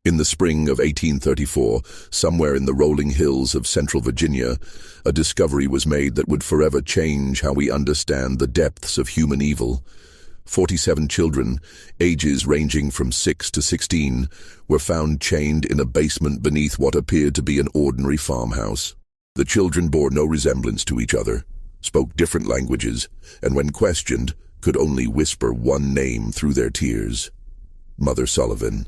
In the spring of 1834, somewhere in the rolling hills of central Virginia, a discovery was made that would forever change how we understand the depths of human evil. 47 children, ages ranging from 6 to 16, were found chained in a basement beneath what appeared to be an ordinary farmhouse. The children bore no resemblance to each other, spoke different languages, and when questioned, could only whisper one name through their tears: Mother Sullivan.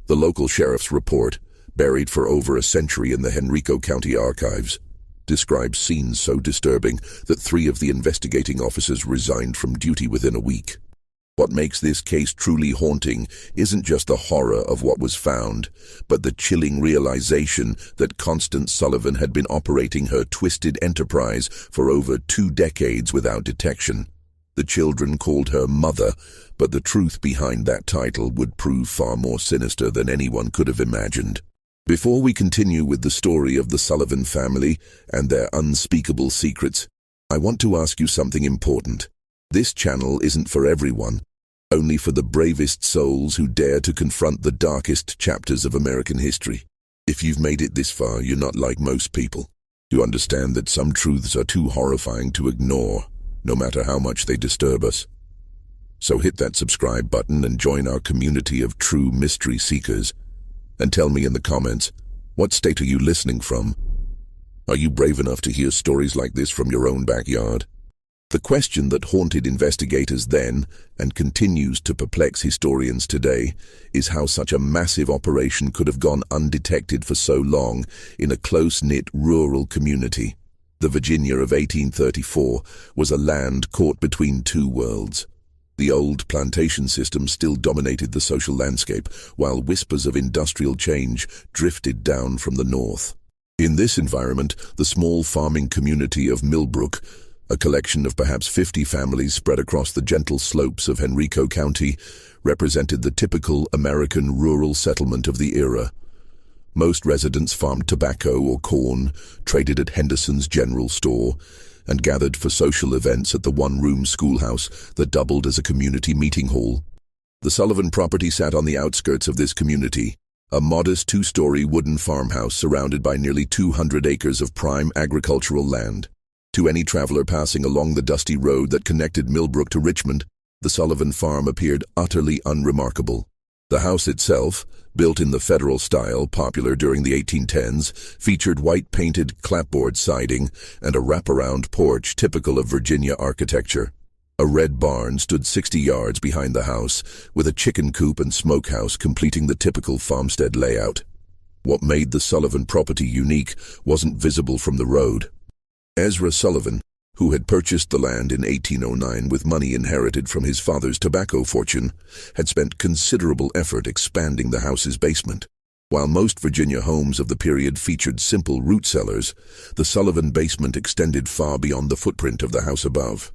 The local sheriff's report, buried for over a century in the Henrico County archives, describes scenes so disturbing that 3 of the investigating officers resigned from duty within a week. What makes this case truly haunting isn't just the horror of what was found, but the chilling realization that Constance Sullivan had been operating her twisted enterprise for over 2 decades without detection. The children called her Mother, but the truth behind that title would prove far more sinister than anyone could have imagined. Before we continue with the story of the Sullivan family and their unspeakable secrets, I want to ask you something important. This channel isn't for everyone, only for the bravest souls who dare to confront the darkest chapters of American history. If you've made it this far, you're not like most people. You understand that some truths are too horrifying to ignore, no matter how much they disturb us. So hit that subscribe button and join our community of true mystery seekers. And tell me in the comments, what state are you listening from? Are you brave enough to hear stories like this from your own backyard? The question that haunted investigators then, and continues to perplex historians today, is how such a massive operation could have gone undetected for so long in a close-knit rural community. The Virginia of 1834 was a land caught between 2 worlds. The old plantation system still dominated the social landscape, while whispers of industrial change drifted down from the north. In this environment, the small farming community of Millbrook, a collection of perhaps 50 families spread across the gentle slopes of Henrico County, represented the typical American rural settlement of the era. Most residents farmed tobacco or corn, traded at Henderson's general store, and gathered for social events at the one-room schoolhouse that doubled as a community meeting hall. The Sullivan property sat on the outskirts of this community, a modest 2-story wooden farmhouse surrounded by nearly 200 acres of prime agricultural land. To any traveler passing along the dusty road that connected Millbrook to Richmond, the Sullivan farm appeared utterly unremarkable. The house itself, built in the Federal style popular during the 1810s, featured white-painted clapboard siding and a wraparound porch typical of Virginia architecture. A red barn stood 60 yards behind the house, with a chicken coop and smokehouse completing the typical farmstead layout. What made the Sullivan property unique wasn't visible from the road. Ezra Sullivan, who had purchased the land in 1809 with money inherited from his father's tobacco fortune, had spent considerable effort expanding the house's basement. While most Virginia homes of the period featured simple root cellars, the Sullivan basement extended far beyond the footprint of the house above.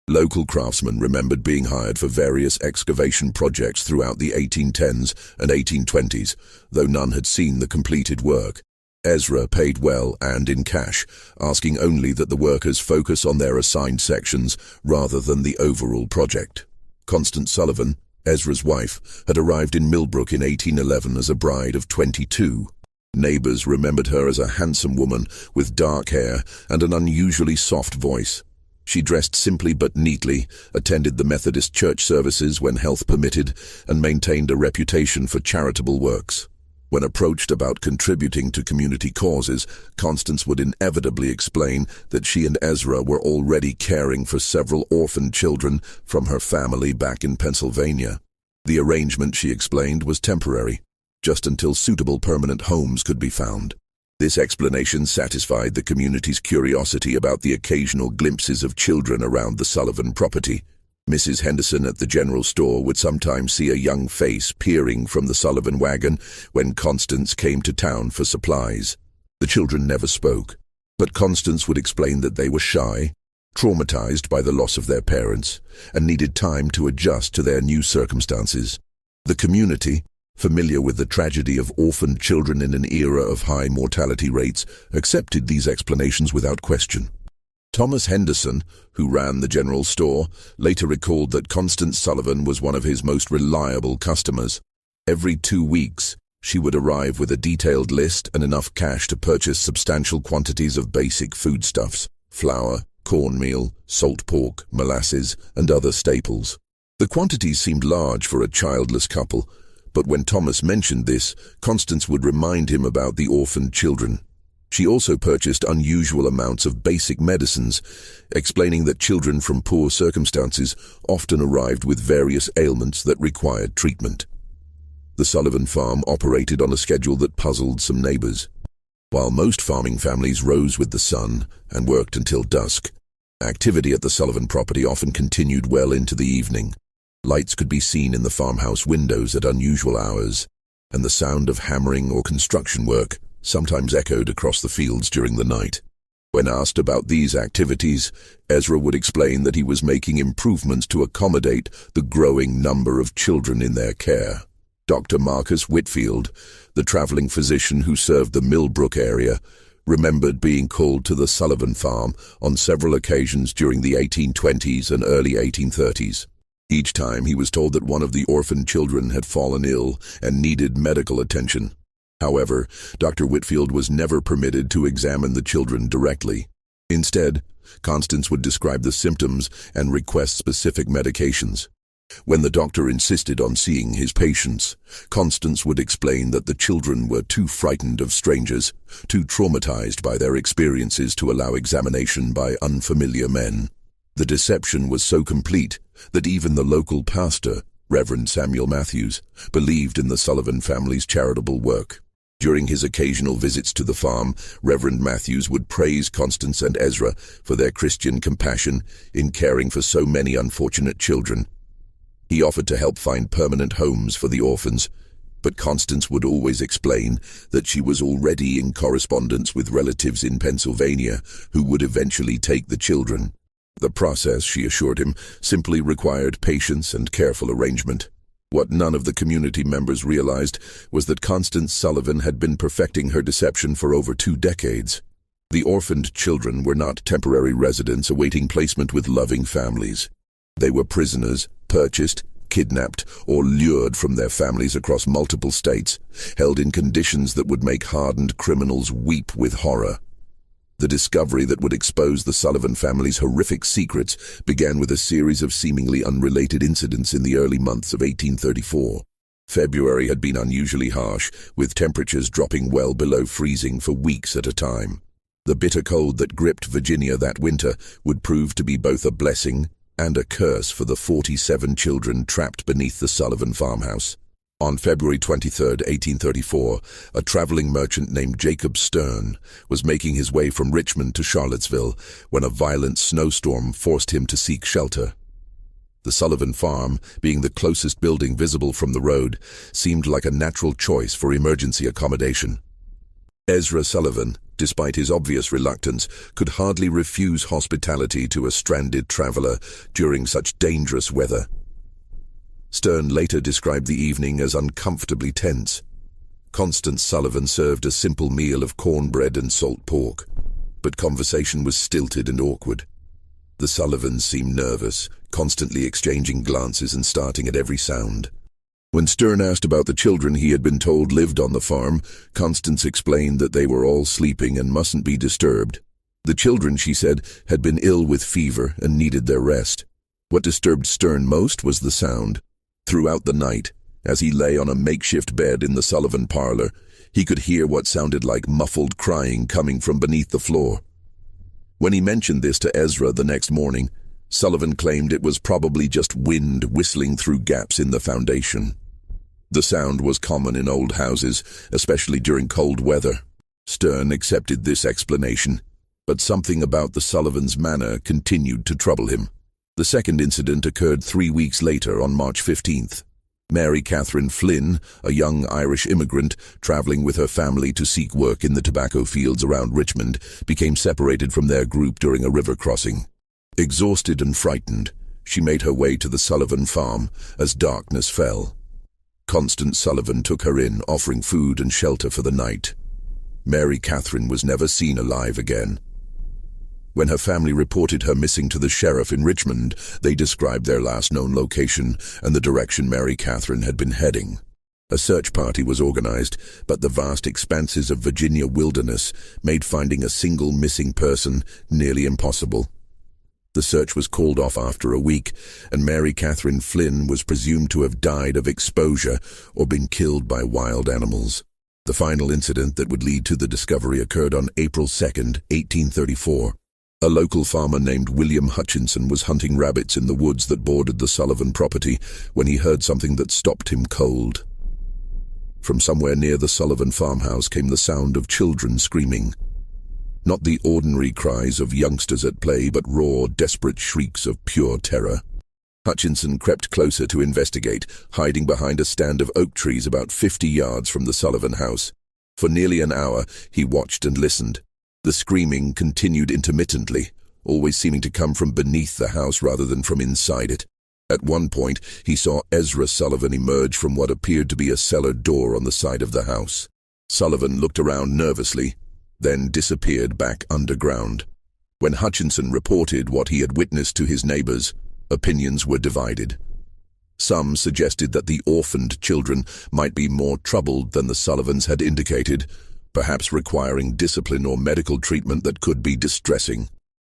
Local craftsmen remembered being hired for various excavation projects throughout the 1810s and 1820s, though none had seen the completed work. Ezra paid well and in cash, asking only that the workers focus on their assigned sections rather than the overall project. Constance Sullivan, Ezra's wife, had arrived in Millbrook in 1811 as a bride of 22. Neighbors remembered her as a handsome woman with dark hair and an unusually soft voice. She dressed simply but neatly, attended the Methodist church services when health permitted, and maintained a reputation for charitable works. When approached about contributing to community causes, Constance would inevitably explain that she and Ezra were already caring for several orphaned children from her family back in Pennsylvania. The arrangement, she explained, was temporary, just until suitable permanent homes could be found. This explanation satisfied the community's curiosity about the occasional glimpses of children around the Sullivan property. Mrs. Henderson at the general store would sometimes see a young face peering from the Sullivan wagon when Constance came to town for supplies. The children never spoke, but Constance would explain that they were shy, traumatized by the loss of their parents, and needed time to adjust to their new circumstances. The community, familiar with the tragedy of orphaned children in an era of high mortality rates, accepted these explanations without question. Thomas Henderson, who ran the general store, later recalled that Constance Sullivan was one of his most reliable customers. Every 2 weeks, She would arrive with a detailed list and enough cash to purchase substantial quantities of basic foodstuffs: flour, cornmeal, salt pork, molasses, and other staples. The quantities seemed large for a childless couple, but when Thomas mentioned this, Constance would remind him about the orphaned children. She also purchased unusual amounts of basic medicines, explaining that children from poor circumstances often arrived with various ailments that required treatment. The Sullivan farm operated on a schedule that puzzled some neighbors. While most farming families rose with the sun and worked until dusk, activity at the Sullivan property often continued well into the evening. Lights could be seen in the farmhouse windows at unusual hours, and the sound of hammering or construction work sometimes echoed across the fields during the night. When asked about these activities, Ezra would explain that he was making improvements to accommodate the growing number of children in their care. Dr. Marcus Whitfield, the traveling physician who served the Millbrook area, remembered being called to the Sullivan farm on several occasions during the 1820s and early 1830s. Each time he was told that one of the orphaned children had fallen ill and needed medical attention. However, Dr. Whitfield was never permitted to examine the children directly. Instead, Constance would describe the symptoms and request specific medications. When the doctor insisted on seeing his patients, Constance would explain that the children were too frightened of strangers, too traumatized by their experiences to allow examination by unfamiliar men. The deception was so complete that even the local pastor, Reverend Samuel Matthews, believed in the Sullivan family's charitable work. During his occasional visits to the farm, Reverend Matthews would praise Constance and Ezra for their Christian compassion in caring for so many unfortunate children. He offered to help find permanent homes for the orphans, but Constance would always explain that she was already in correspondence with relatives in Pennsylvania who would eventually take the children. The process, she assured him, simply required patience and careful arrangement. What none of the community members realized was that Constance Sullivan had been perfecting her deception for over 2 decades. The orphaned children were not temporary residents awaiting placement with loving families. They were prisoners, purchased, kidnapped, or lured from their families across multiple states, held in conditions that would make hardened criminals weep with horror. The discovery that would expose the Sullivan family's horrific secrets began with a series of seemingly unrelated incidents in the early months of 1834. February had been unusually harsh, with temperatures dropping well below freezing for weeks at a time. The bitter cold that gripped Virginia that winter would prove to be both a blessing and a curse for the 47 children trapped beneath the Sullivan farmhouse. On February 23, 1834, a traveling merchant named Jacob Stern was making his way from Richmond to Charlottesville when a violent snowstorm forced him to seek shelter. The Sullivan farm, being the closest building visible from the road, seemed like a natural choice for emergency accommodation. Ezra Sullivan, despite his obvious reluctance, could hardly refuse hospitality to a stranded traveler during such dangerous weather. Stern later described the evening as uncomfortably tense. Constance Sullivan served a simple meal of cornbread and salt pork, but conversation was stilted and awkward. The Sullivans seemed nervous, constantly exchanging glances and starting at every sound. When Stern asked about the children he had been told lived on the farm, Constance explained that they were all sleeping and mustn't be disturbed. The children, she said, had been ill with fever and needed their rest. What disturbed Stern most was the sound. Throughout the night, as he lay on a makeshift bed in the Sullivan parlor, he could hear what sounded like muffled crying coming from beneath the floor. When he mentioned this to Ezra the next morning, Sullivan claimed it was probably just wind whistling through gaps in the foundation. The sound was common in old houses, especially during cold weather. Stern accepted this explanation, but something about the Sullivans' manner continued to trouble him. The second incident occurred 3 weeks later on March 15th. Mary Catherine Flynn, a young Irish immigrant traveling with her family to seek work in the tobacco fields around Richmond, became separated from their group during a river crossing. Exhausted and frightened, she made her way to the Sullivan farm as darkness fell. Constance Sullivan took her in, offering food and shelter for the night. Mary Catherine was never seen alive again. When her family reported her missing to the sheriff in Richmond, they described their last known location and the direction Mary Catherine had been heading. A search party was organized, but the vast expanses of Virginia wilderness made finding a single missing person nearly impossible. The search was called off after a week, and Mary Catherine Flynn was presumed to have died of exposure or been killed by wild animals. The final incident that would lead to the discovery occurred on April 2, 1834. A local farmer named William Hutchinson was hunting rabbits in the woods that bordered the Sullivan property when he heard something that stopped him cold. From somewhere near the Sullivan farmhouse came the sound of children screaming. Not the ordinary cries of youngsters at play, but raw, desperate shrieks of pure terror. Hutchinson crept closer to investigate, hiding behind a stand of oak trees about 50 yards from the Sullivan house. For nearly an hour, he watched and listened. The screaming continued intermittently, always seeming to come from beneath the house rather than from inside it. At one point, he saw Ezra Sullivan emerge from what appeared to be a cellar door on the side of the house. Sullivan looked around nervously, then disappeared back underground. When Hutchinson reported what he had witnessed to his neighbors, opinions were divided. Some suggested that the orphaned children might be more troubled than the Sullivans had indicated, perhaps requiring discipline or medical treatment that could be distressing.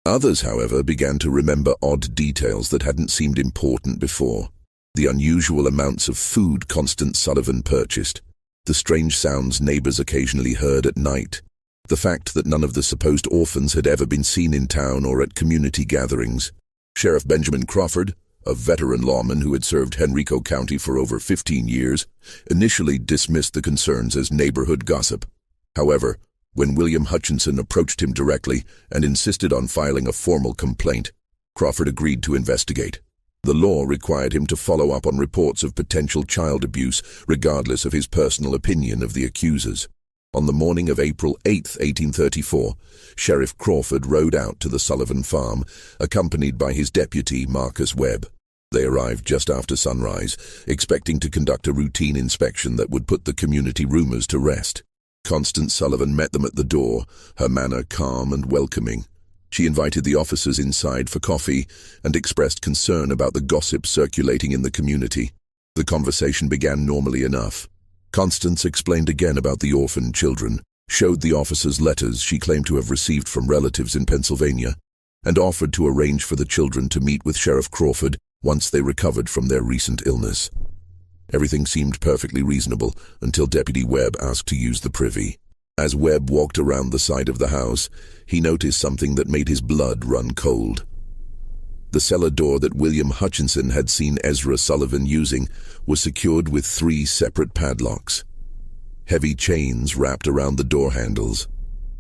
Others, however, began to remember odd details that hadn't seemed important before. The unusual amounts of food Constance Sullivan purchased, the strange sounds neighbors occasionally heard at night, the fact that none of the supposed orphans had ever been seen in town or at community gatherings. Sheriff Benjamin Crawford, a veteran lawman who had served Henrico County for over 15 years, initially dismissed the concerns as neighborhood gossip. However, when William Hutchinson approached him directly and insisted on filing a formal complaint, Crawford agreed to investigate. The law required him to follow up on reports of potential child abuse, regardless of his personal opinion of the accusers. On the morning of April 8, 1834, Sheriff Crawford rode out to the Sullivan farm, accompanied by his deputy, Marcus Webb. They arrived just after sunrise, expecting to conduct a routine inspection that would put the community rumors to rest. Constance Sullivan met them at the door, her manner calm and welcoming. She invited the officers inside for coffee and expressed concern about the gossip circulating in the community. The conversation began normally enough. Constance explained again about the orphaned children, showed the officers letters she claimed to have received from relatives in Pennsylvania, and offered to arrange for the children to meet with Sheriff Crawford once they recovered from their recent illness. Everything seemed perfectly reasonable until Deputy Webb asked to use the privy. As Webb walked around the side of the house, he noticed something that made his blood run cold. The cellar door that William Hutchinson had seen Ezra Sullivan using was secured with 3 separate padlocks. Heavy chains wrapped around the door handles,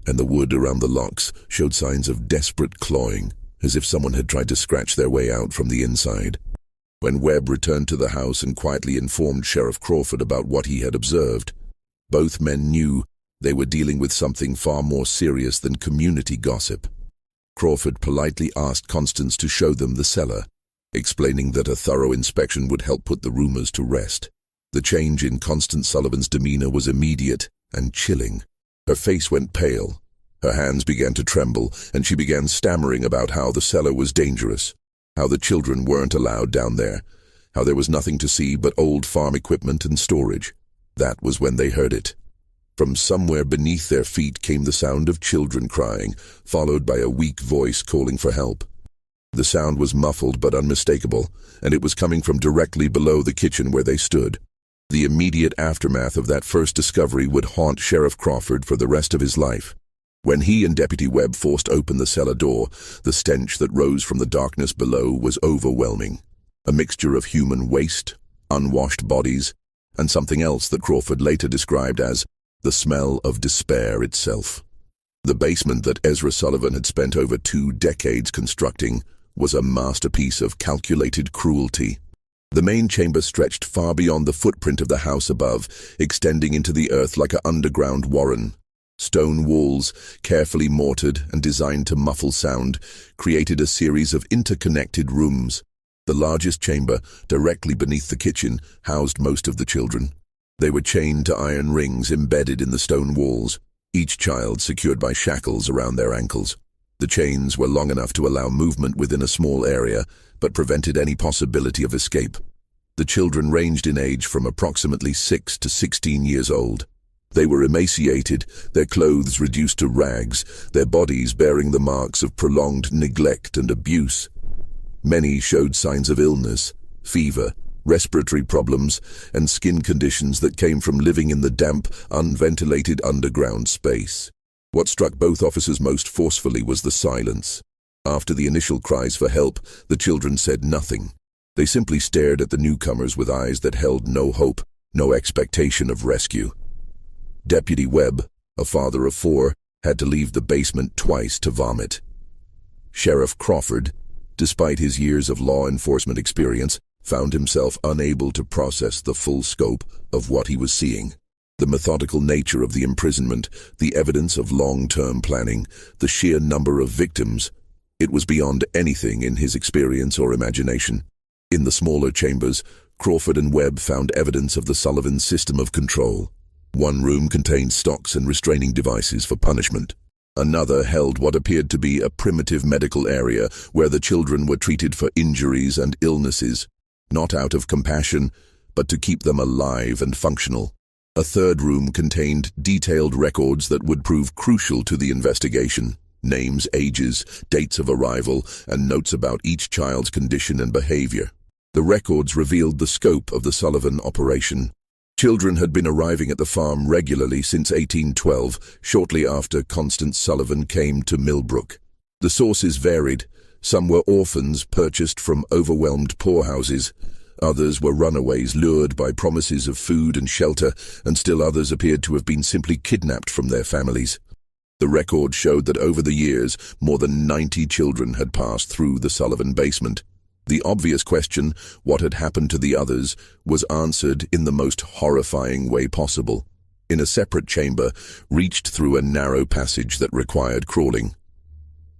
and the wood around the locks showed signs of desperate clawing, as if someone had tried to scratch their way out from the inside. When Webb returned to the house and quietly informed Sheriff Crawford about what he had observed, both men knew they were dealing with something far more serious than community gossip. Crawford politely asked Constance to show them the cellar, explaining that a thorough inspection would help put the rumors to rest. The change in Constance Sullivan's demeanor was immediate and chilling. Her face went pale, her hands began to tremble, and she began stammering about how the cellar was dangerous, how the children weren't allowed down there, how there was nothing to see but old farm equipment and storage. That was when they heard it. From somewhere beneath their feet came the sound of children crying, followed by a weak voice calling for help. The sound was muffled but unmistakable, and it was coming from directly below the kitchen where they stood. The immediate aftermath of that first discovery would haunt Sheriff Crawford for the rest of his life. When he and Deputy Webb forced open the cellar door, the stench that rose from the darkness below was overwhelming. A mixture of human waste, unwashed bodies, and something else that Crawford later described as the smell of despair itself. The basement that Ezra Sullivan had spent over 2 decades constructing was a masterpiece of calculated cruelty. The main chamber stretched far beyond the footprint of the house above, extending into the earth like an underground warren. Stone walls, carefully mortared and designed to muffle sound, created a series of interconnected rooms. The largest chamber, directly beneath the kitchen, housed most of the children. They were chained to iron rings embedded in the stone walls, each child secured by shackles around their ankles. The chains were long enough to allow movement within a small area, but prevented any possibility of escape. The children ranged in age from approximately 6 to 16 years old. They were emaciated, their clothes reduced to rags, their bodies bearing the marks of prolonged neglect and abuse. Many showed signs of illness, fever, respiratory problems, and skin conditions that came from living in the damp, unventilated underground space. What struck both officers most forcefully was the silence. After the initial cries for help, the children said nothing. They simply stared at the newcomers with eyes that held no hope, no expectation of rescue. Deputy Webb, a father of 4, had to leave the basement twice to vomit. Sheriff Crawford, despite his years of law enforcement experience, found himself unable to process the full scope of what he was seeing. The methodical nature of the imprisonment, the evidence of long-term planning, the sheer number of victims, it was beyond anything in his experience or imagination. In the smaller chambers, Crawford and Webb found evidence of the Sullivan system of control. One room contained stocks and restraining devices for punishment. Another held what appeared to be a primitive medical area where the children were treated for injuries and illnesses, not out of compassion, but to keep them alive and functional. A third room contained detailed records that would prove crucial to the investigation. Names, ages, dates of arrival, and notes about each child's condition and behavior. The records revealed the scope of the Sullivan operation. Children had been arriving at the farm regularly since 1812, shortly after Constance Sullivan came to Millbrook. The sources varied. Some were orphans purchased from overwhelmed poorhouses. Others were runaways lured by promises of food and shelter, and still others appeared to have been simply kidnapped from their families. The record showed that over the years, more than 90 children had passed through the Sullivan basement. The obvious question, what had happened to the others, was answered in the most horrifying way possible. In a separate chamber, reached through a narrow passage that required crawling.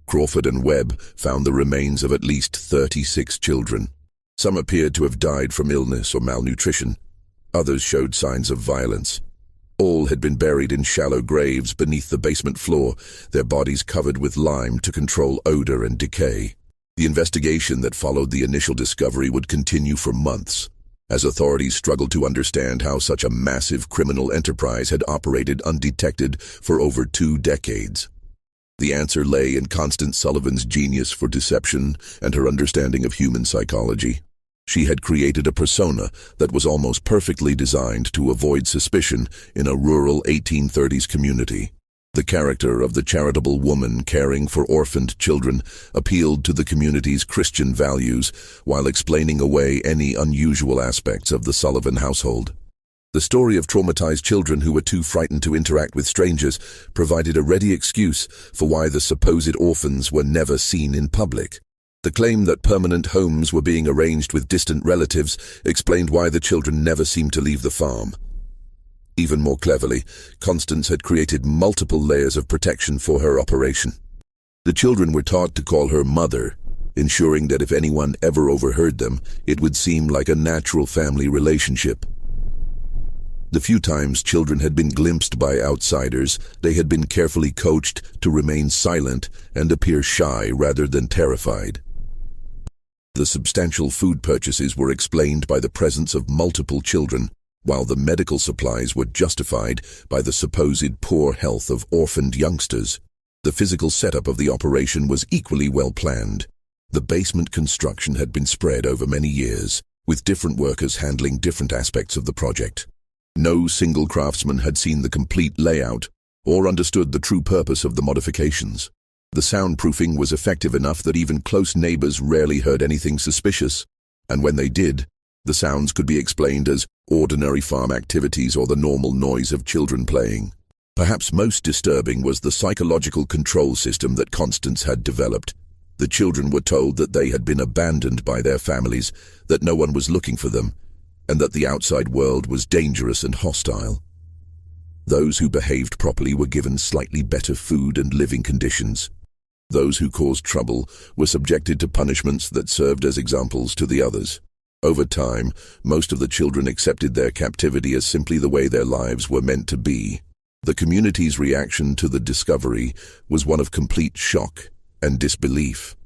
Crawford and Webb found the remains of at least 36 children. Some appeared to have died from illness or malnutrition. Others showed signs of violence. All had been buried in shallow graves beneath the basement floor, their bodies covered with lime to control odor and decay. The investigation that followed the initial discovery would continue for months, as authorities struggled to understand how such a massive criminal enterprise had operated undetected for over 2 decades. The answer lay in Constance Sullivan's genius for deception and her understanding of human psychology. She had created a persona that was almost perfectly designed to avoid suspicion in a rural 1830s community. The character of the charitable woman caring for orphaned children appealed to the community's Christian values while explaining away any unusual aspects of the Sullivan household. The story of traumatized children who were too frightened to interact with strangers provided a ready excuse for why the supposed orphans were never seen in public. The claim that permanent homes were being arranged with distant relatives explained why the children never seemed to leave the farm. Even more cleverly, Constance had created multiple layers of protection for her operation. The children were taught to call her mother, ensuring that if anyone ever overheard them, it would seem like a natural family relationship. The few times children had been glimpsed by outsiders, they had been carefully coached to remain silent and appear shy rather than terrified. The substantial food purchases were explained by the presence of multiple children, while the medical supplies were justified by the supposed poor health of orphaned youngsters. The physical setup of the operation was equally well planned. The basement construction had been spread over many years, with different workers handling different aspects of the project. No single craftsman had seen the complete layout or understood the true purpose of the modifications. The soundproofing was effective enough that even close neighbors rarely heard anything suspicious, and when they did, the sounds could be explained as ordinary farm activities or the normal noise of children playing. Perhaps most disturbing was the psychological control system that Constance had developed. The children were told that they had been abandoned by their families, that no one was looking for them, and that the outside world was dangerous and hostile. Those who behaved properly were given slightly better food and living conditions. Those who caused trouble were subjected to punishments that served as examples to the others. Over time, most of the children accepted their captivity as simply the way their lives were meant to be. The community's reaction to the discovery was one of complete shock and disbelief.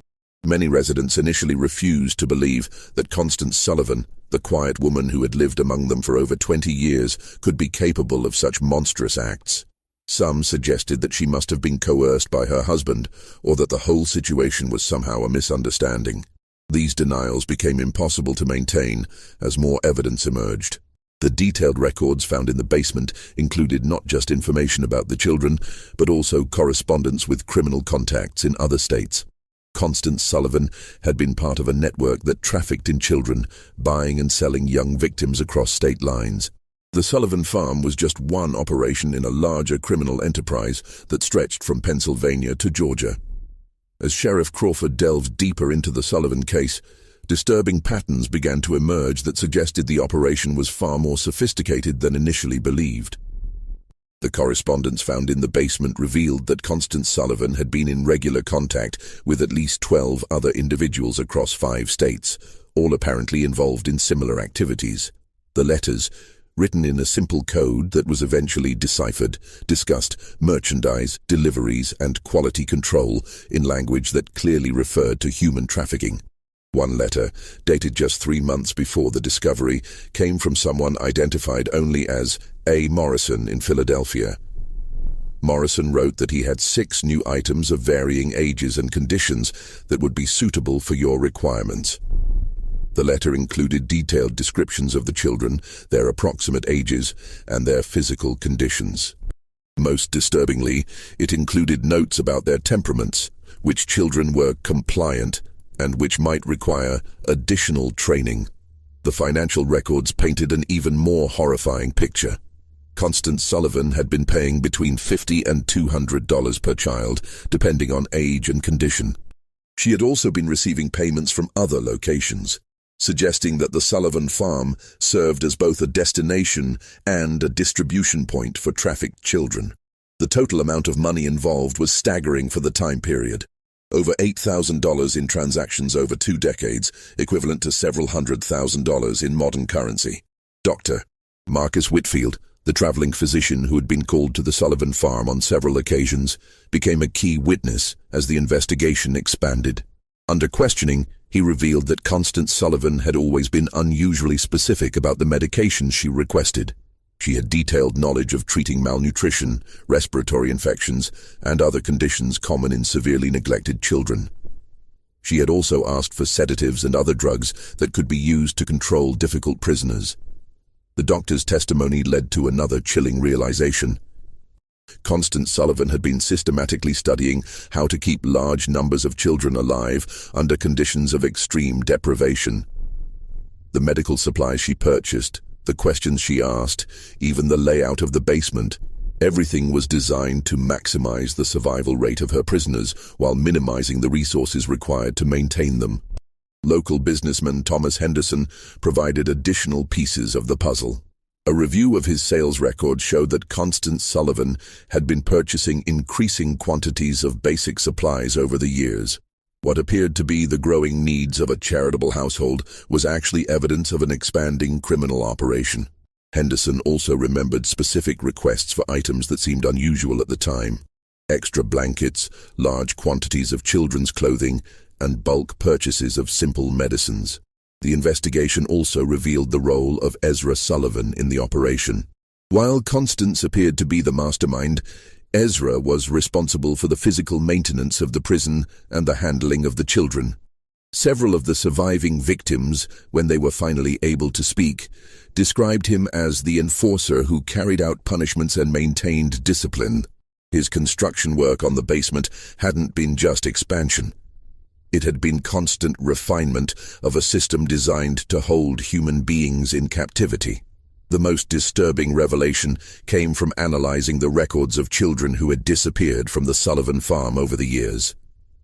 Many residents initially refused to believe that Constance Sullivan, The quiet woman who had lived among them for over 20 years could be capable of such monstrous acts. Some suggested that she must have been coerced by her husband, or that the whole situation was somehow a misunderstanding. These denials became impossible to maintain as more evidence emerged. The detailed records found in the basement included not just information about the children, but also correspondence with criminal contacts in other states. Constance Sullivan had been part of a network that trafficked in children, buying and selling young victims across state lines. The Sullivan farm was just one operation in a larger criminal enterprise that stretched from Pennsylvania to Georgia. As Sheriff Crawford delved deeper into the Sullivan case, disturbing patterns began to emerge that suggested the operation was far more sophisticated than initially believed. The correspondence found in the basement revealed that Constance Sullivan had been in regular contact with at least 12 other individuals across 5 states, all apparently involved in similar activities. The letters, written in a simple code that was eventually deciphered, discussed merchandise, deliveries, and quality control in language that clearly referred to human trafficking. One letter, dated just 3 months before the discovery, came from someone identified only as A. Morrison in Philadelphia. Morrison wrote that he had 6 new items of varying ages and conditions that would be suitable for your requirements. The letter included detailed descriptions of the children, their approximate ages, and their physical conditions. Most disturbingly, it included notes about their temperaments, which children were compliant, and which might require additional training. The financial records painted an even more horrifying picture. Constance Sullivan had been paying between $50 and $200 per child, depending on age and condition. She had also been receiving payments from other locations, suggesting that the Sullivan farm served as both a destination and a distribution point for trafficked children. The total amount of money involved was staggering for the time period. Over $8,000 in transactions over 2 decades, equivalent to several $100,000 in modern currency. Dr. Marcus Whitfield, the traveling physician who had been called to the Sullivan farm on several occasions, became a key witness as the investigation expanded. Under questioning, he revealed that Constance Sullivan had always been unusually specific about the medications she requested. She had detailed knowledge of treating malnutrition, respiratory infections, and other conditions common in severely neglected children. She had also asked for sedatives and other drugs that could be used to control difficult prisoners. The doctor's testimony led to another chilling realization. Constance Sullivan had been systematically studying how to keep large numbers of children alive under conditions of extreme deprivation. The medical supplies she purchased, the questions she asked, even the layout of the basement, everything was designed to maximize the survival rate of her prisoners while minimizing the resources required to maintain them. Local businessman Thomas Henderson provided additional pieces of the puzzle. A review of his sales record showed that Constance Sullivan had been purchasing increasing quantities of basic supplies over the years. What appeared to be the growing needs of a charitable household was actually evidence of an expanding criminal operation. Henderson also remembered specific requests for items that seemed unusual at the time: extra blankets, large quantities of children's clothing, and bulk purchases of simple medicines. The investigation also revealed the role of Ezra Sullivan in the operation. While Constance appeared to be the mastermind, Ezra was responsible for the physical maintenance of the prison and the handling of the children. Several of the surviving victims, when they were finally able to speak, described him as the enforcer who carried out punishments and maintained discipline. His construction work on the basement hadn't been just expansion. It had been constant refinement of a system designed to hold human beings in captivity. The most disturbing revelation came from analyzing the records of children who had disappeared from the Sullivan farm over the years.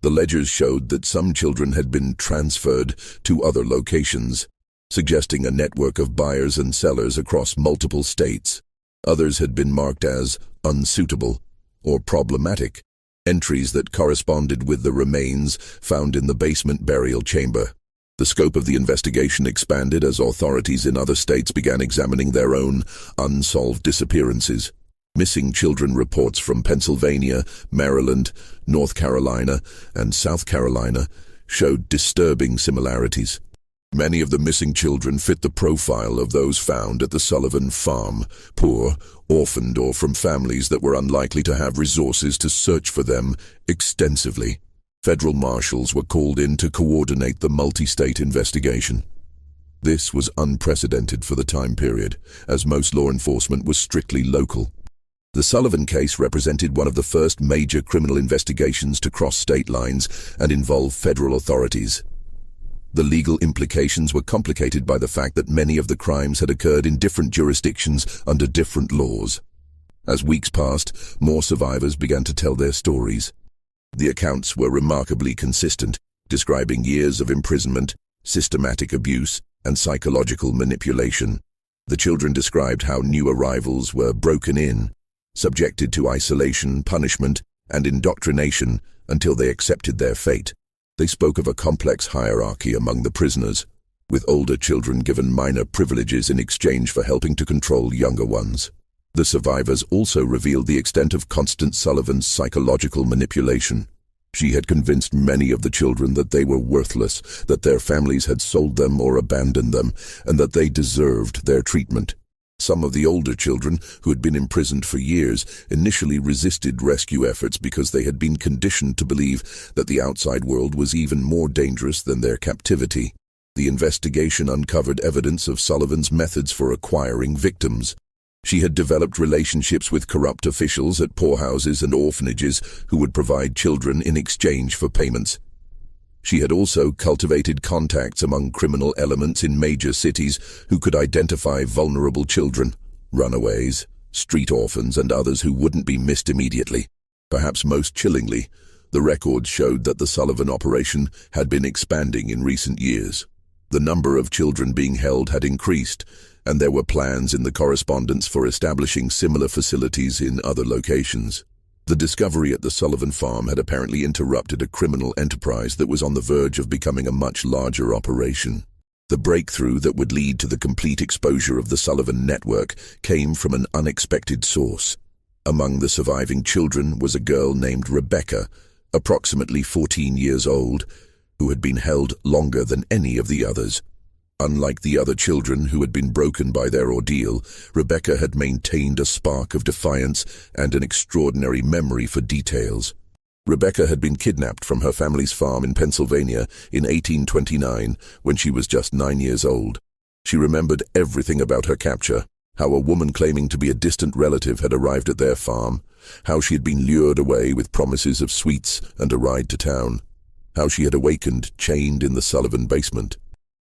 The ledgers showed that some children had been transferred to other locations, suggesting a network of buyers and sellers across multiple states. Others had been marked as unsuitable or problematic, entries that corresponded with the remains found in the basement burial chamber. The scope of the investigation expanded as authorities in other states began examining their own unsolved disappearances. Missing children reports from Pennsylvania, Maryland, North Carolina, and South Carolina showed disturbing similarities. Many of the missing children fit the profile of those found at the Sullivan farm, poor, orphaned, or from families that were unlikely to have resources to search for them extensively. Federal marshals were called in to coordinate the multi-state investigation. This was unprecedented for the time period, as most law enforcement was strictly local. The Sullivan case represented one of the first major criminal investigations to cross state lines and involve federal authorities. The legal implications were complicated by the fact that many of the crimes had occurred in different jurisdictions under different laws. As weeks passed, more survivors began to tell their stories. The accounts were remarkably consistent, describing years of imprisonment, systematic abuse, and psychological manipulation. The children described how new arrivals were broken in, subjected to isolation, punishment, and indoctrination until they accepted their fate. They spoke of a complex hierarchy among the prisoners, with older children given minor privileges in exchange for helping to control younger ones. The survivors also revealed the extent of Constance Sullivan's psychological manipulation. She had convinced many of the children that they were worthless, that their families had sold them or abandoned them, and that they deserved their treatment. Some of the older children, who had been imprisoned for years, initially resisted rescue efforts because they had been conditioned to believe that the outside world was even more dangerous than their captivity. The investigation uncovered evidence of Sullivan's methods for acquiring victims. She had developed relationships with corrupt officials at poorhouses and orphanages who would provide children in exchange for payments. She had also cultivated contacts among criminal elements in major cities who could identify vulnerable children, runaways, street orphans, and others who wouldn't be missed immediately. Perhaps most chillingly, the records showed that the Sullivan operation had been expanding in recent years. The number of children being held had increased, and there were plans in the correspondence for establishing similar facilities in other locations. The discovery at the Sullivan farm had apparently interrupted a criminal enterprise that was on the verge of becoming a much larger operation. The breakthrough that would lead to the complete exposure of the Sullivan network came from an unexpected source. Among the surviving children was a girl named Rebecca, approximately 14 years old, who had been held longer than any of the others. Unlike the other children who had been broken by their ordeal, Rebecca had maintained a spark of defiance and an extraordinary memory for details. Rebecca had been kidnapped from her family's farm in Pennsylvania in 1829 when she was just 9 years old. She remembered everything about her capture, how a woman claiming to be a distant relative had arrived at their farm, how she had been lured away with promises of sweets and a ride to town, how she had awakened chained in the Sullivan basement.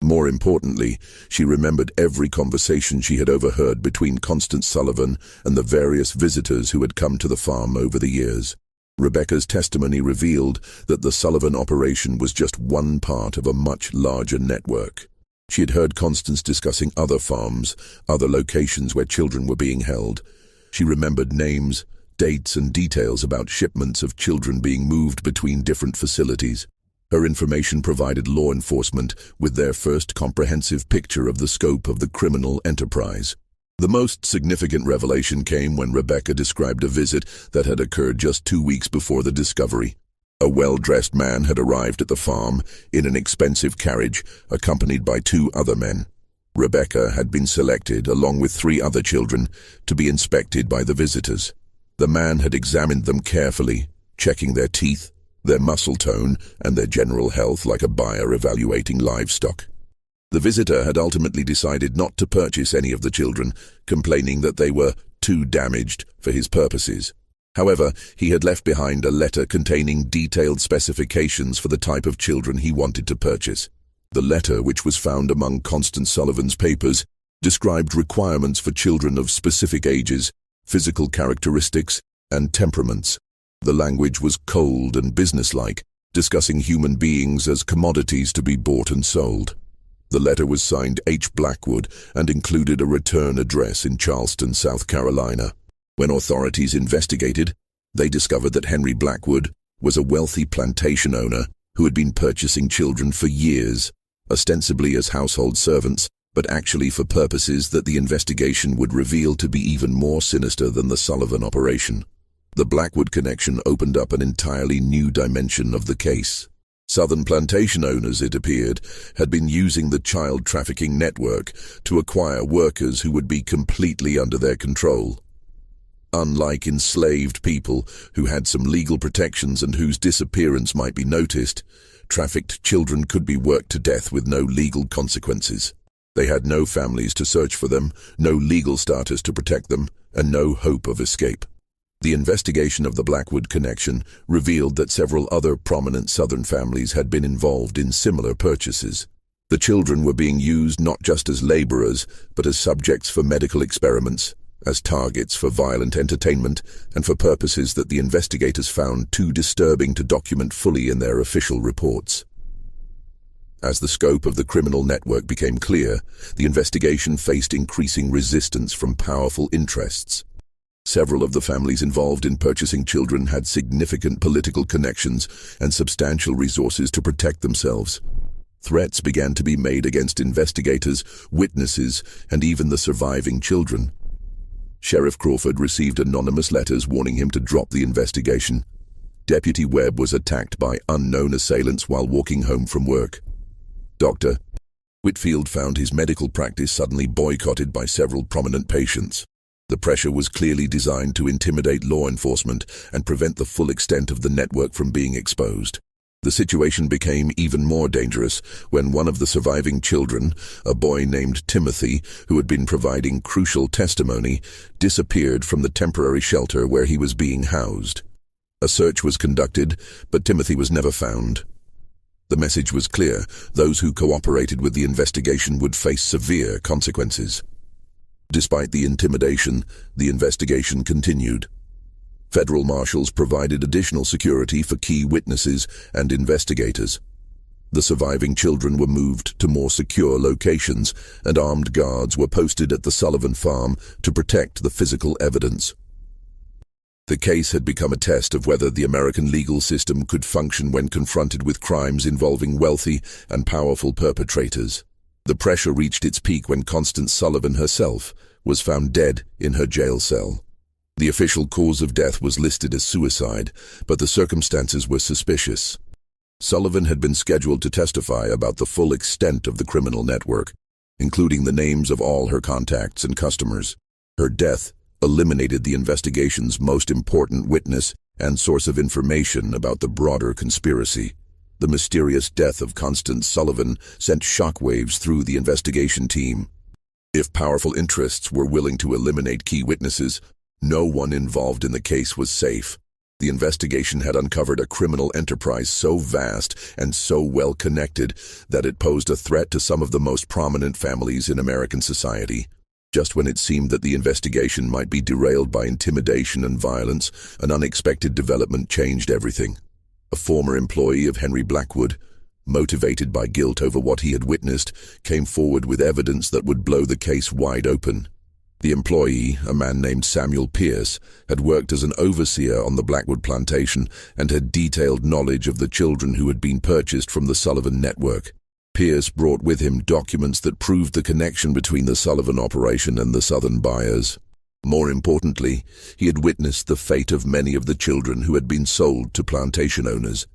More importantly, she remembered every conversation she had overheard between Constance Sullivan and the various visitors who had come to the farm over the years. Rebecca's testimony revealed that the Sullivan operation was just one part of a much larger network. She had heard Constance discussing other farms, other locations where children were being held. She remembered names, dates, and details about shipments of children being moved between different facilities. Her information provided law enforcement with their first comprehensive picture of the scope of the criminal enterprise. The most significant revelation came when Rebecca described a visit that had occurred just 2 weeks before the discovery. A well-dressed man had arrived at the farm in an expensive carriage, accompanied by 2 other men. Rebecca had been selected, along with 3 other children, to be inspected by the visitors. The man had examined them carefully, checking their teeth, their muscle tone, and their general health like a buyer evaluating livestock. The visitor had ultimately decided not to purchase any of the children, complaining that they were too damaged for his purposes. However, he had left behind a letter containing detailed specifications for the type of children he wanted to purchase. The letter, which was found among Constance Sullivan's papers, described requirements for children of specific ages, physical characteristics, and temperaments. The language was cold and businesslike, discussing human beings as commodities to be bought and sold. The letter was signed H. Blackwood and included a return address in Charleston, South Carolina. When authorities investigated, they discovered that Henry Blackwood was a wealthy plantation owner who had been purchasing children for years, ostensibly as household servants, but actually for purposes that the investigation would reveal to be even more sinister than the Sullivan operation. The Blackwood connection opened up an entirely new dimension of the case. Southern plantation owners, it appeared, had been using the child trafficking network to acquire workers who would be completely under their control. Unlike enslaved people who had some legal protections and whose disappearance might be noticed, trafficked children could be worked to death with no legal consequences. They had no families to search for them, no legal status to protect them, and no hope of escape. The investigation of the Blackwood connection revealed that several other prominent Southern families had been involved in similar purchases. The children were being used not just as laborers, but as subjects for medical experiments, as targets for violent entertainment, and for purposes that the investigators found too disturbing to document fully in their official reports. As the scope of the criminal network became clear, the investigation faced increasing resistance from powerful interests. Several of the families involved in purchasing children had significant political connections and substantial resources to protect themselves. Threats began to be made against investigators, witnesses, and even the surviving children. Sheriff Crawford received anonymous letters warning him to drop the investigation. Deputy Webb was attacked by unknown assailants while walking home from work. Dr. Whitfield found his medical practice suddenly boycotted by several prominent patients. The pressure was clearly designed to intimidate law enforcement and prevent the full extent of the network from being exposed. The situation became even more dangerous when one of the surviving children, a boy named Timothy, who had been providing crucial testimony, disappeared from the temporary shelter where he was being housed. A search was conducted, but Timothy was never found. The message was clear: those who cooperated with the investigation would face severe consequences. Despite the intimidation, the investigation continued. Federal marshals provided additional security for key witnesses and investigators. The surviving children were moved to more secure locations, and armed guards were posted at the Sullivan farm to protect the physical evidence. The case had become a test of whether the American legal system could function when confronted with crimes involving wealthy and powerful perpetrators. The pressure reached its peak when Constance Sullivan herself was found dead in her jail cell. The official cause of death was listed as suicide, but the circumstances were suspicious. Sullivan had been scheduled to testify about the full extent of the criminal network, including the names of all her contacts and customers. Her death eliminated the investigation's most important witness and source of information about the broader conspiracy. The mysterious death of Constance Sullivan sent shockwaves through the investigation team. If powerful interests were willing to eliminate key witnesses, no one involved in the case was safe. The investigation had uncovered a criminal enterprise so vast and so well connected that it posed a threat to some of the most prominent families in American society. Just when it seemed that the investigation might be derailed by intimidation and violence, an unexpected development changed everything. A former employee of Henry Blackwood, motivated by guilt over what he had witnessed, came forward with evidence that would blow the case wide open. The employee, a man named Samuel Pierce, had worked as an overseer on the Blackwood plantation and had detailed knowledge of the children who had been purchased from the Sullivan network. Pierce brought with him documents that proved the connection between the Sullivan operation and the Southern buyers. More importantly, he had witnessed the fate of many of the children who had been sold to plantation owners.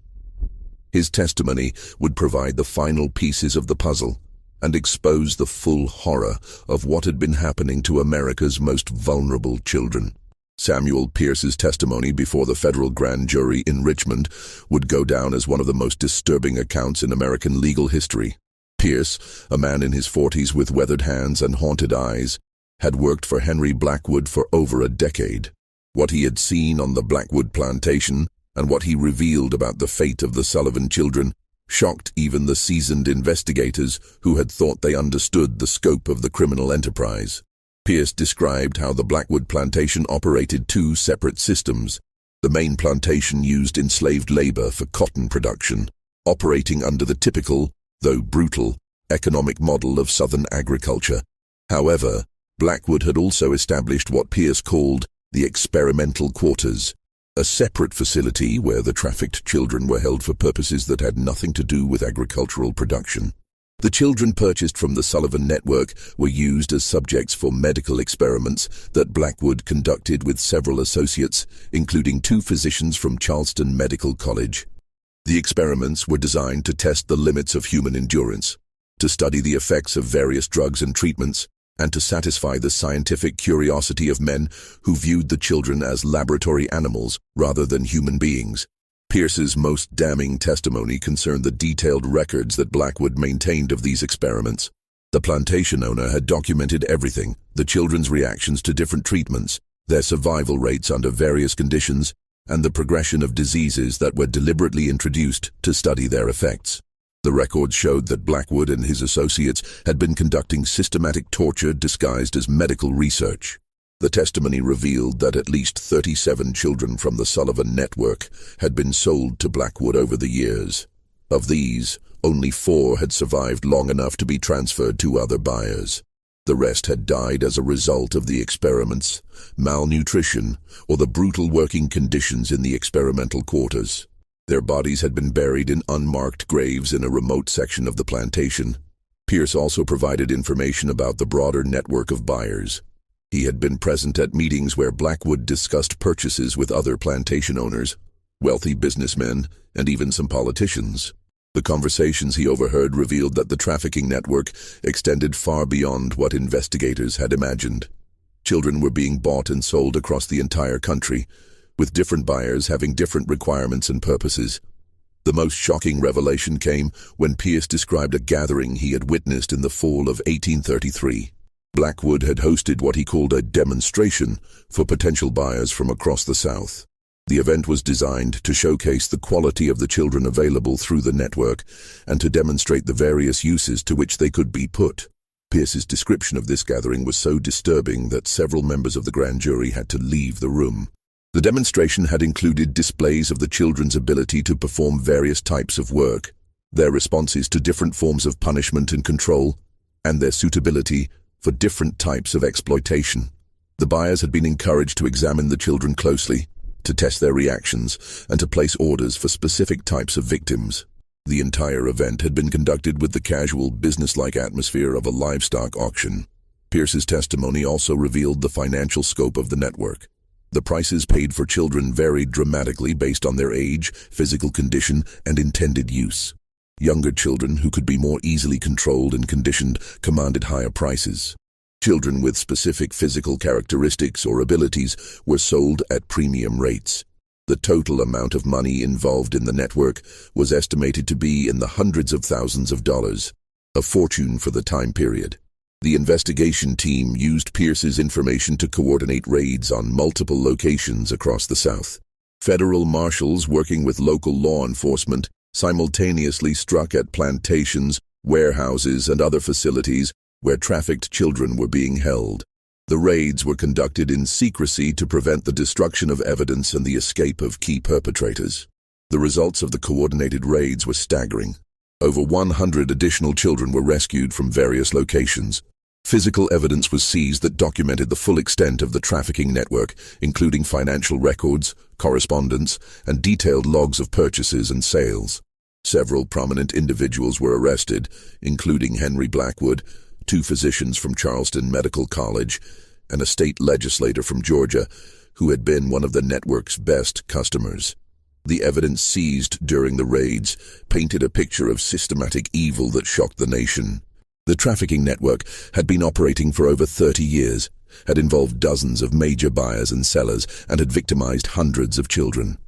His testimony would provide the final pieces of the puzzle and expose the full horror of what had been happening to America's most vulnerable children. Samuel Pierce's testimony before the federal grand jury in Richmond would go down as one of the most disturbing accounts in American legal history. Pierce, a man in his 40s with weathered hands and haunted eyes, had worked for Henry Blackwood for over a decade. What he had seen on the Blackwood plantation and what he revealed about the fate of the Sullivan children shocked even the seasoned investigators who had thought they understood the scope of the criminal enterprise. Pierce described how the Blackwood plantation operated two separate systems. The main plantation used enslaved labor for cotton production, operating under the typical, though brutal, economic model of Southern agriculture. However, Blackwood had also established what Pierce called the experimental quarters, a separate facility where the trafficked children were held for purposes that had nothing to do with agricultural production. The children purchased from the Sullivan network were used as subjects for medical experiments that Blackwood conducted with several associates, including 2 physicians from Charleston Medical College. The experiments were designed to test the limits of human endurance, to study the effects of various drugs and treatments, and to satisfy the scientific curiosity of men who viewed the children as laboratory animals rather than human beings. Pierce's most damning testimony concerned the detailed records that Blackwood maintained of these experiments. The plantation owner had documented everything: the children's reactions to different treatments, their survival rates under various conditions, and the progression of diseases that were deliberately introduced to study their effects. The records showed that Blackwood and his associates had been conducting systematic torture disguised as medical research. The testimony revealed that at least 37 children from the Sullivan network had been sold to Blackwood over the years. Of these, only 4 had survived long enough to be transferred to other buyers. The rest had died as a result of the experiments, malnutrition, or the brutal working conditions in the experimental quarters. Their bodies had been buried in unmarked graves in a remote section of the plantation. Pierce also provided information about the broader network of buyers. He had been present at meetings where Blackwood discussed purchases with other plantation owners, wealthy businessmen, and even some politicians. The conversations he overheard revealed that the trafficking network extended far beyond what investigators had imagined. Children were being bought and sold across the entire country, with different buyers having different requirements and purposes. The most shocking revelation came when Pierce described a gathering he had witnessed in the fall of 1833. Blackwood had hosted what he called a demonstration for potential buyers from across the South. The event was designed to showcase the quality of the children available through the network and to demonstrate the various uses to which they could be put. Pierce's description of this gathering was so disturbing that several members of the grand jury had to leave the room. The demonstration had included displays of the children's ability to perform various types of work, their responses to different forms of punishment and control, and their suitability for different types of exploitation. The buyers had been encouraged to examine the children closely, to test their reactions, and to place orders for specific types of victims. The entire event had been conducted with the casual, businesslike atmosphere of a livestock auction. Pierce's testimony also revealed the financial scope of the network. The prices paid for children varied dramatically based on their age, physical condition, and intended use. Younger children who could be more easily controlled and conditioned commanded higher prices. Children with specific physical characteristics or abilities were sold at premium rates. The total amount of money involved in the network was estimated to be in the hundreds of thousands of dollars, a fortune for the time period. The investigation team used Pierce's information to coordinate raids on multiple locations across the South. Federal marshals working with local law enforcement simultaneously struck at plantations, warehouses, and other facilities where trafficked children were being held. The raids were conducted in secrecy to prevent the destruction of evidence and the escape of key perpetrators. The results of the coordinated raids were staggering. Over 100 additional children were rescued from various locations. Physical evidence was seized that documented the full extent of the trafficking network, including financial records, correspondence, and detailed logs of purchases and sales. Several prominent individuals were arrested, including Henry Blackwood, 2 physicians from Charleston Medical College, and a state legislator from Georgia, who had been one of the network's best customers. The evidence seized during the raids painted a picture of systematic evil that shocked the nation. The trafficking network had been operating for over 30 years, had involved dozens of major buyers and sellers, and had victimized hundreds of children.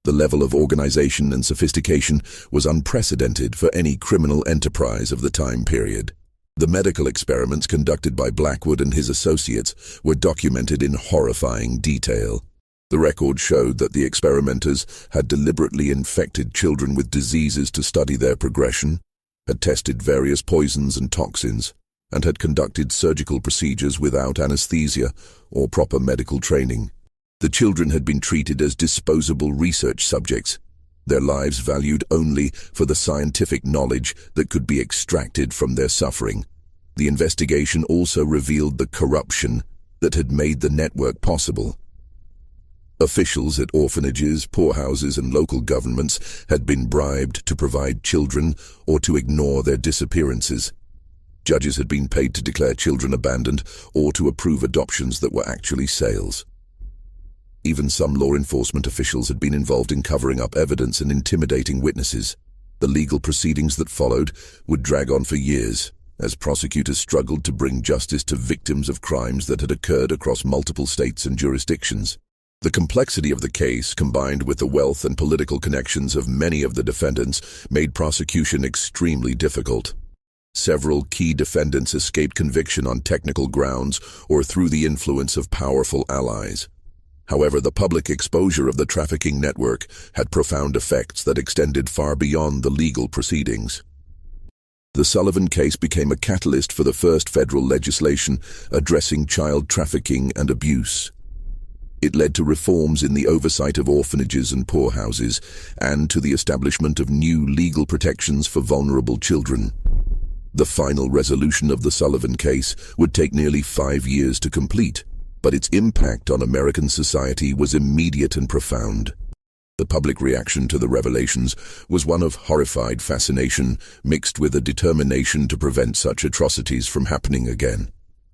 The level of organization and sophistication was unprecedented for any criminal enterprise of the time period. The medical experiments conducted by Blackwood and his associates were documented in horrifying detail. The record showed that the experimenters had deliberately infected children with diseases to study their progression, had tested various poisons and toxins, and had conducted surgical procedures without anesthesia or proper medical training. The children had been treated as disposable research subjects, their lives valued only for the scientific knowledge that could be extracted from their suffering. The investigation also revealed the corruption that had made the network possible. Officials at orphanages, poorhouses, and local governments had been bribed to provide children or to ignore their disappearances. Judges had been paid to declare children abandoned or to approve adoptions that were actually sales. Even some law enforcement officials had been involved in covering up evidence and intimidating witnesses. The legal proceedings that followed would drag on for years, as prosecutors struggled to bring justice to victims of crimes that had occurred across multiple states and jurisdictions. The complexity of the case, combined with the wealth and political connections of many of the defendants, made prosecution extremely difficult. Several key defendants escaped conviction on technical grounds or through the influence of powerful allies. However, the public exposure of the trafficking network had profound effects that extended far beyond the legal proceedings. The Sullivan case became a catalyst for the first federal legislation addressing child trafficking and abuse. It led to reforms in the oversight of orphanages and poorhouses, and to the establishment of new legal protections for vulnerable children. The final resolution of the Sullivan case would take nearly 5 years to complete, but its impact on American society was immediate and profound. The public reaction to the revelations was one of horrified fascination mixed with a determination to prevent such atrocities from happening again.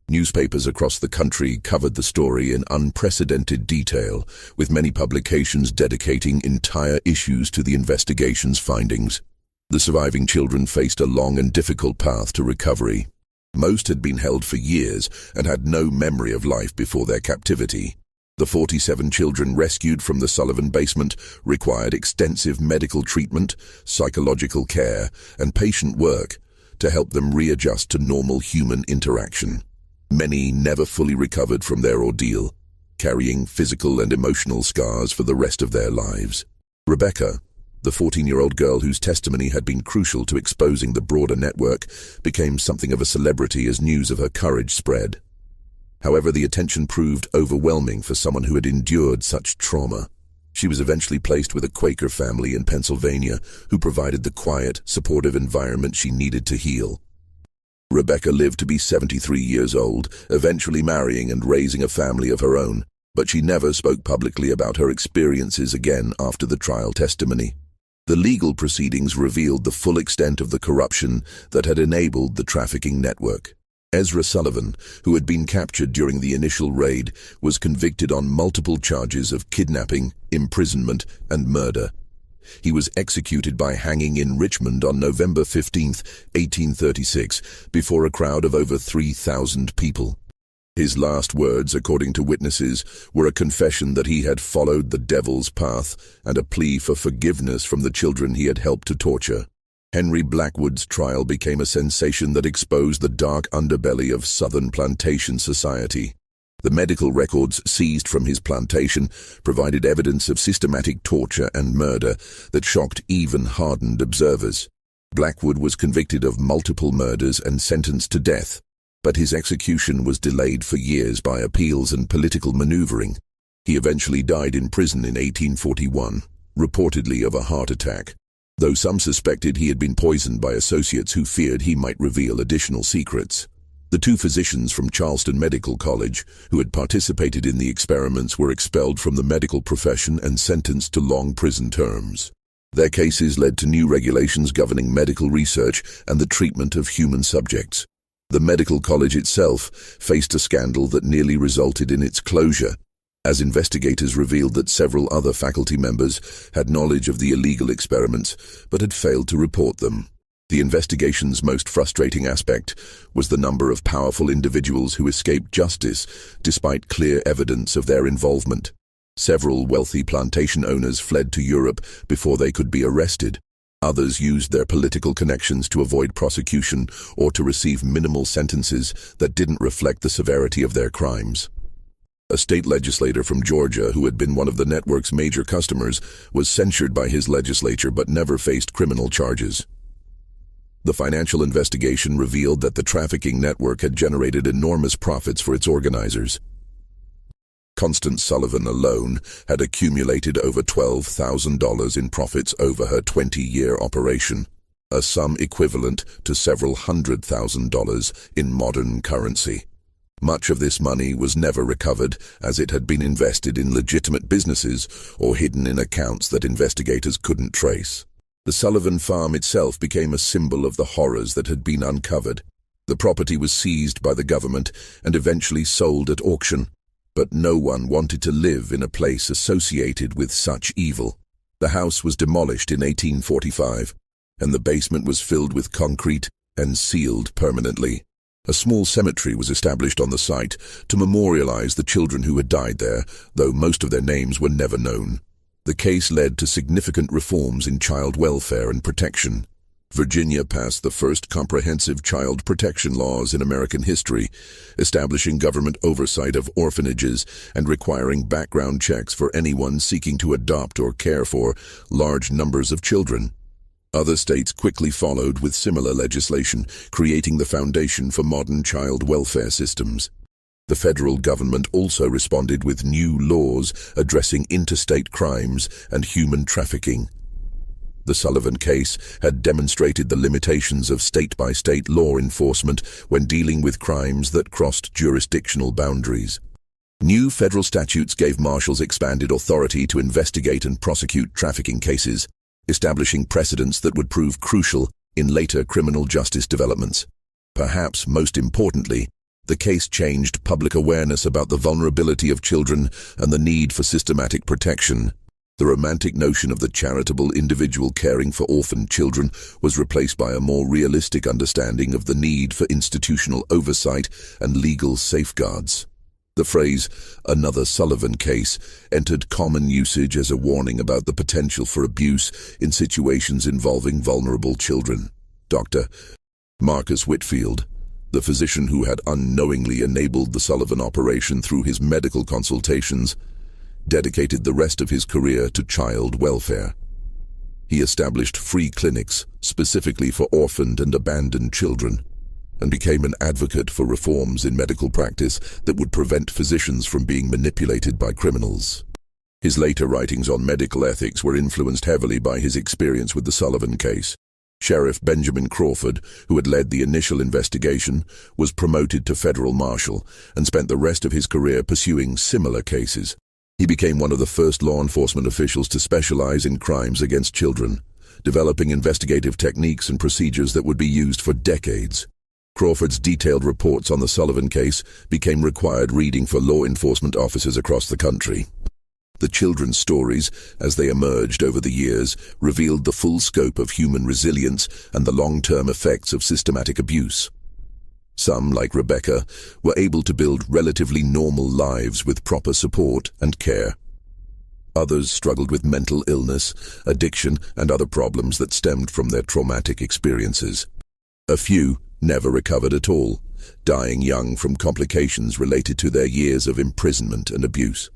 Newspapers across the country covered the story in unprecedented detail, with many publications dedicating entire issues to the investigation's findings. The surviving children faced a long and difficult path to recovery. Most had been held for years and had no memory of life before their captivity. The 47 children rescued from the Sullivan basement required extensive medical treatment, psychological care, and patient work to help them readjust to normal human interaction. Many never fully recovered from their ordeal, carrying physical and emotional scars for the rest of their lives. Rebecca, the 14-year-old girl whose testimony had been crucial to exposing the broader network, became something of a celebrity as news of her courage spread. However, the attention proved overwhelming for someone who had endured such trauma. She was eventually placed with a Quaker family in Pennsylvania who provided the quiet, supportive environment she needed to heal. Rebecca lived to be 73 years old, eventually marrying and raising a family of her own, but she never spoke publicly about her experiences again after the trial testimony. The legal proceedings revealed the full extent of the corruption that had enabled the trafficking network. Ezra Sullivan, who had been captured during the initial raid, was convicted on multiple charges of kidnapping, imprisonment, and murder. He was executed by hanging in Richmond on November 15, 1836, before a crowd of over 3,000 people. His last words, according to witnesses, were a confession that he had followed the devil's path and a plea for forgiveness from the children he had helped to torture. Henry Blackwood's trial became a sensation that exposed the dark underbelly of Southern plantation society. The medical records seized from his plantation provided evidence of systematic torture and murder that shocked even hardened observers. Blackwood was convicted of multiple murders and sentenced to death, but his execution was delayed for years by appeals and political maneuvering. He eventually died in prison in 1841, reportedly of a heart attack, though some suspected he had been poisoned by associates who feared he might reveal additional secrets. The 2 physicians from Charleston Medical College who had participated in the experiments were expelled from the medical profession and sentenced to long prison terms. Their cases led to new regulations governing medical research and the treatment of human subjects. The medical college itself faced a scandal that nearly resulted in its closure, as investigators revealed that several other faculty members had knowledge of the illegal experiments but had failed to report them. The investigation's most frustrating aspect was the number of powerful individuals who escaped justice despite clear evidence of their involvement. Several wealthy plantation owners fled to Europe before they could be arrested. Others used their political connections to avoid prosecution or to receive minimal sentences that didn't reflect the severity of their crimes. A state legislator from Georgia who had been one of the network's major customers was censured by his legislature but never faced criminal charges. The financial investigation revealed that the trafficking network had generated enormous profits for its organizers. Constance Sullivan alone had accumulated over $12,000 in profits over her 20-year operation, a sum equivalent to several $100,000 in modern currency. Much of this money was never recovered, as it had been invested in legitimate businesses or hidden in accounts that investigators couldn't trace. The Sullivan farm itself became a symbol of the horrors that had been uncovered. The property was seized by the government and eventually sold at auction. But no one wanted to live in a place associated with such evil. The house was demolished in 1845, and the basement was filled with concrete and sealed permanently. A small cemetery was established on the site to memorialize the children who had died there, though most of their names were never known. The case led to significant reforms in child welfare and protection. Virginia passed the first comprehensive child protection laws in American history, establishing government oversight of orphanages and requiring background checks for anyone seeking to adopt or care for large numbers of children. Other states quickly followed with similar legislation, creating the foundation for modern child welfare systems. The federal government also responded with new laws addressing interstate crimes and human trafficking. The Sullivan case had demonstrated the limitations of state-by-state law enforcement when dealing with crimes that crossed jurisdictional boundaries. New federal statutes gave marshals expanded authority to investigate and prosecute trafficking cases, establishing precedents that would prove crucial in later criminal justice developments. Perhaps most importantly, the case changed public awareness about the vulnerability of children and the need for systematic protection. The romantic notion of the charitable individual caring for orphaned children was replaced by a more realistic understanding of the need for institutional oversight and legal safeguards. The phrase, "another Sullivan case," entered common usage as a warning about the potential for abuse in situations involving vulnerable children. Dr. Marcus Whitfield, the physician who had unknowingly enabled the Sullivan operation through his medical consultations, dedicated the rest of his career to child welfare. He established free clinics specifically for orphaned and abandoned children, and became an advocate for reforms in medical practice that would prevent physicians from being manipulated by criminals. His later writings on medical ethics were influenced heavily by his experience with the Sullivan case. Sheriff Benjamin Crawford, who had led the initial investigation, was promoted to federal marshal and spent the rest of his career pursuing similar cases. He became one of the first law enforcement officials to specialize in crimes against children, developing investigative techniques and procedures that would be used for decades. Crawford's detailed reports on the Sullivan case became required reading for law enforcement officers across the country. The children's stories, as they emerged over the years, revealed the full scope of human resilience and the long-term effects of systematic abuse. Some, like Rebecca, were able to build relatively normal lives with proper support and care. Others struggled with mental illness, addiction, and other problems that stemmed from their traumatic experiences. A few never recovered at all, dying young from complications related to their years of imprisonment and abuse.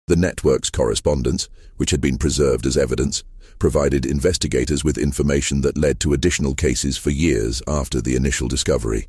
The network's correspondence, which had been preserved as evidence, provided investigators with information that led to additional cases for years after the initial discovery.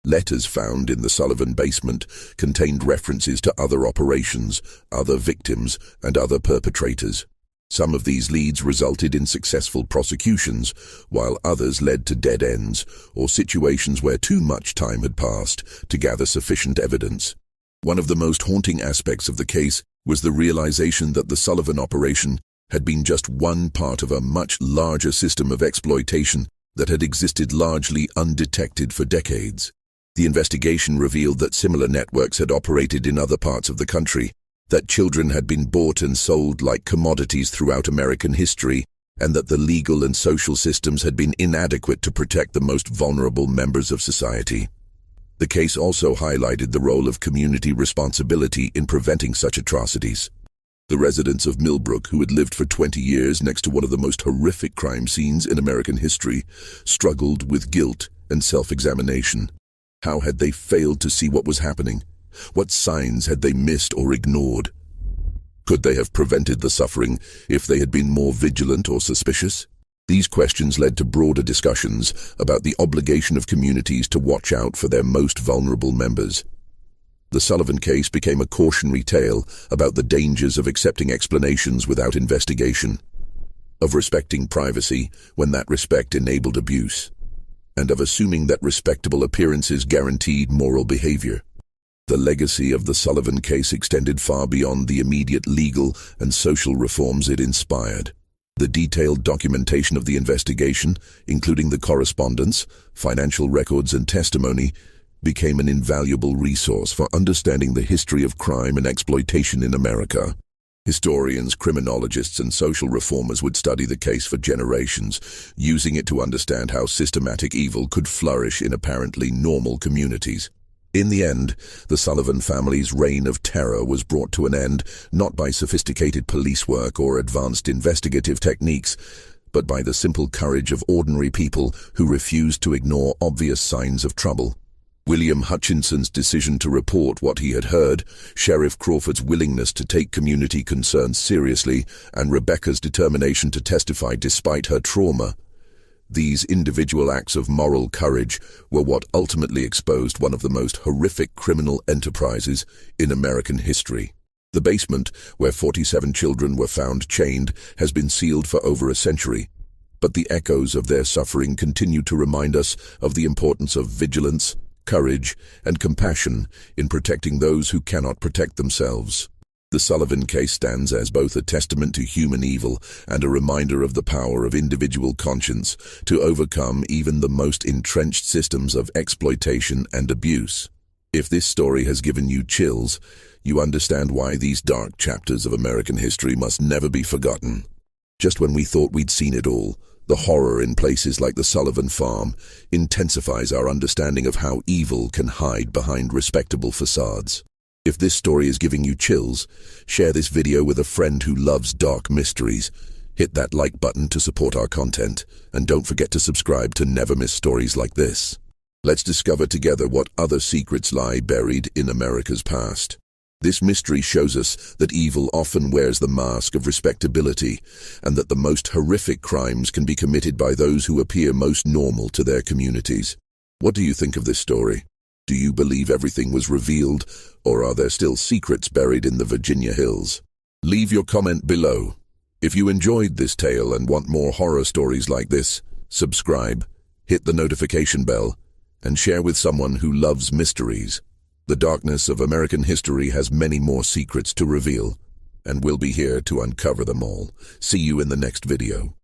Letters found in the Sullivan basement contained references to other operations, other victims, and other perpetrators. Some of these leads resulted in successful prosecutions, while others led to dead ends or situations where too much time had passed to gather sufficient evidence. One of the most haunting aspects of the case was the realization that the Sullivan operation had been just one part of a much larger system of exploitation that had existed largely undetected for decades. The investigation revealed that similar networks had operated in other parts of the country, that children had been bought and sold like commodities throughout American history, and that the legal and social systems had been inadequate to protect the most vulnerable members of society. The case also highlighted the role of community responsibility in preventing such atrocities. The residents of Millbrook, who had lived for 20 years next to one of the most horrific crime scenes in American history, struggled with guilt and self-examination. How had they failed to see what was happening? What signs had they missed or ignored? Could they have prevented the suffering if they had been more vigilant or suspicious? These questions led to broader discussions about the obligation of communities to watch out for their most vulnerable members. The Sullivan case became a cautionary tale about the dangers of accepting explanations without investigation, of respecting privacy when that respect enabled abuse, and of assuming that respectable appearances guaranteed moral behavior. The legacy of the Sullivan case extended far beyond the immediate legal and social reforms it inspired. The detailed documentation of the investigation, including the correspondence, financial records, and testimony, became an invaluable resource for understanding the history of crime and exploitation in America. Historians, criminologists, and social reformers would study the case for generations, using it to understand how systematic evil could flourish in apparently normal communities. In the end, the Sullivan family's reign of terror was brought to an end not by sophisticated police work or advanced investigative techniques, but by the simple courage of ordinary people who refused to ignore obvious signs of trouble. William Hutchinson's decision to report what he had heard, Sheriff Crawford's willingness to take community concerns seriously, and Rebecca's determination to testify despite her trauma. These individual acts of moral courage were what ultimately exposed one of the most horrific criminal enterprises in American history. The basement, where 47 children were found chained, has been sealed for over a century, but the echoes of their suffering continue to remind us of the importance of vigilance, courage, and compassion in protecting those who cannot protect themselves. The Sullivan case stands as both a testament to human evil and a reminder of the power of individual conscience to overcome even the most entrenched systems of exploitation and abuse. If this story has given you chills, you understand why these dark chapters of American history must never be forgotten. Just when we thought we'd seen it all, the horror in places like the Sullivan farm intensifies our understanding of how evil can hide behind respectable facades. If this story is giving you chills, share this video with a friend who loves dark mysteries. Hit that like button to support our content, and don't forget to subscribe to never miss stories like this. Let's discover together what other secrets lie buried in America's past. This mystery shows us that evil often wears the mask of respectability, and that the most horrific crimes can be committed by those who appear most normal to their communities. What do you think of this story? Do you believe everything was revealed, or are there still secrets buried in the Virginia hills? Leave your comment below. If you enjoyed this tale and want more horror stories like this, subscribe, hit the notification bell, and share with someone who loves mysteries. The darkness of American history has many more secrets to reveal, and we'll be here to uncover them all. See you in the next video.